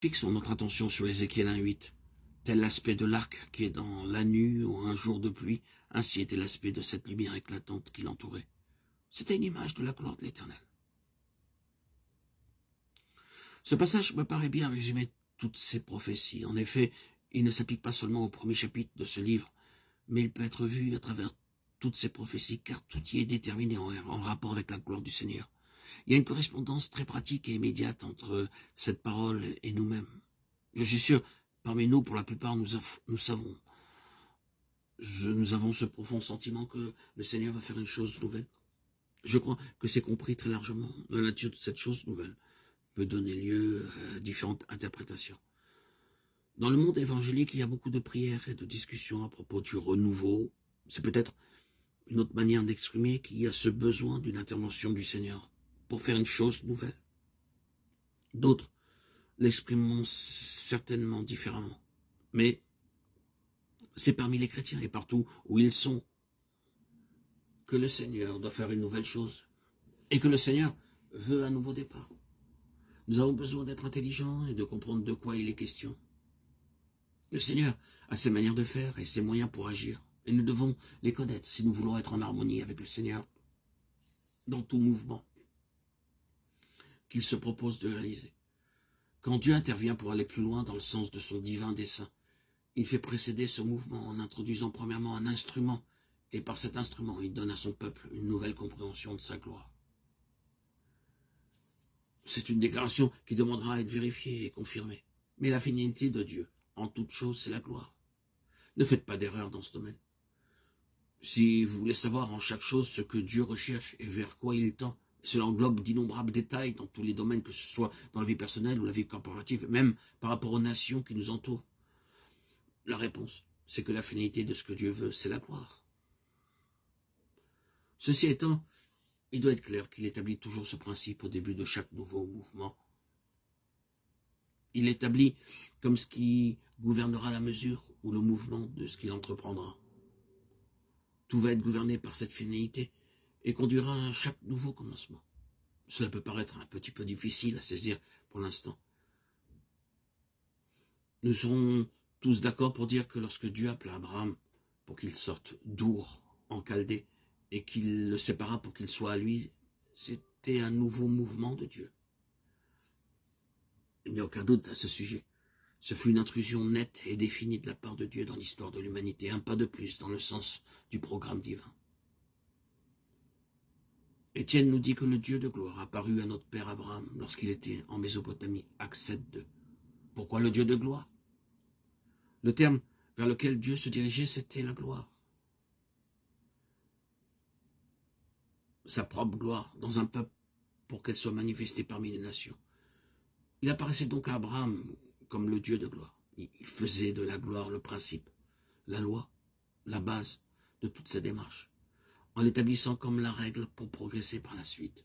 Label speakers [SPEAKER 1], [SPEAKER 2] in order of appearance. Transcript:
[SPEAKER 1] Fixons notre attention sur Ézéchiel 1,8. Tel l'aspect de l'arc qui est dans la nue ou un jour de pluie, ainsi était l'aspect de cette lumière éclatante qui l'entourait. C'était une image de la gloire de l'Éternel. Ce passage me paraît bien résumer toutes ces prophéties. En effet, il ne s'applique pas seulement au premier chapitre de ce livre, mais il peut être vu à travers toutes ces prophéties, car tout y est déterminé en rapport avec la gloire du Seigneur. Il y a une correspondance très pratique et immédiate entre cette parole et nous-mêmes. Je suis sûr, parmi nous, pour la plupart, nous avons ce profond sentiment que le Seigneur va faire une chose nouvelle. Je crois que c'est compris très largement. La nature de cette chose nouvelle peut donner lieu à différentes interprétations. Dans le monde évangélique, il y a beaucoup de prières et de discussions à propos du renouveau. C'est peut-être une autre manière d'exprimer qu'il y a ce besoin d'une intervention du Seigneur pour faire une chose nouvelle. D'autres l'exprimeront certainement différemment. Mais c'est parmi les chrétiens et partout où ils sont que le Seigneur doit faire une nouvelle chose et que le Seigneur veut un nouveau départ. Nous avons besoin d'être intelligents et de comprendre de quoi il est question. Le Seigneur a ses manières de faire et ses moyens pour agir. Et nous devons les connaître si nous voulons être en harmonie avec le Seigneur dans tout mouvement qu'il se propose de réaliser. Quand Dieu intervient pour aller plus loin dans le sens de son divin dessein, il fait précéder ce mouvement en introduisant premièrement un instrument, et par cet instrument, il donne à son peuple une nouvelle compréhension de sa gloire. C'est une déclaration qui demandera à être vérifiée et confirmée. Mais la finalité de Dieu, en toute chose, c'est la gloire. Ne faites pas d'erreur dans ce domaine. Si vous voulez savoir en chaque chose ce que Dieu recherche et vers quoi il tend, cela englobe d'innombrables détails dans tous les domaines, que ce soit dans la vie personnelle ou la vie corporative, même par rapport aux nations qui nous entourent. La réponse, c'est que la finalité de ce que Dieu veut, c'est la gloire. Ceci étant, il doit être clair qu'il établit toujours ce principe au début de chaque nouveau mouvement. Il établit comme ce qui gouvernera la mesure ou le mouvement de ce qu'il entreprendra. Tout va être gouverné par cette finalité et conduira à chaque nouveau commencement. Cela peut paraître un petit peu difficile à saisir pour l'instant. Nous serons tous d'accord pour dire que lorsque Dieu appela Abraham pour qu'il sorte d'Our en Chaldée et qu'il le sépara pour qu'il soit à lui, c'était un nouveau mouvement de Dieu. Il n'y a aucun doute à ce sujet. Ce fut une intrusion nette et définie de la part de Dieu dans l'histoire de l'humanité, un pas de plus dans le sens du programme divin. Étienne nous dit que le Dieu de gloire apparut à notre père Abraham lorsqu'il était en Mésopotamie, Actes 7:2. Pourquoi le Dieu de gloire? Le terme vers lequel Dieu se dirigeait, c'était la gloire. Sa propre gloire dans un peuple pour qu'elle soit manifestée parmi les nations. Il apparaissait donc à Abraham comme le Dieu de gloire. Il faisait de la gloire le principe, la loi, la base de toute sa démarche, en l'établissant comme la règle pour progresser par la suite.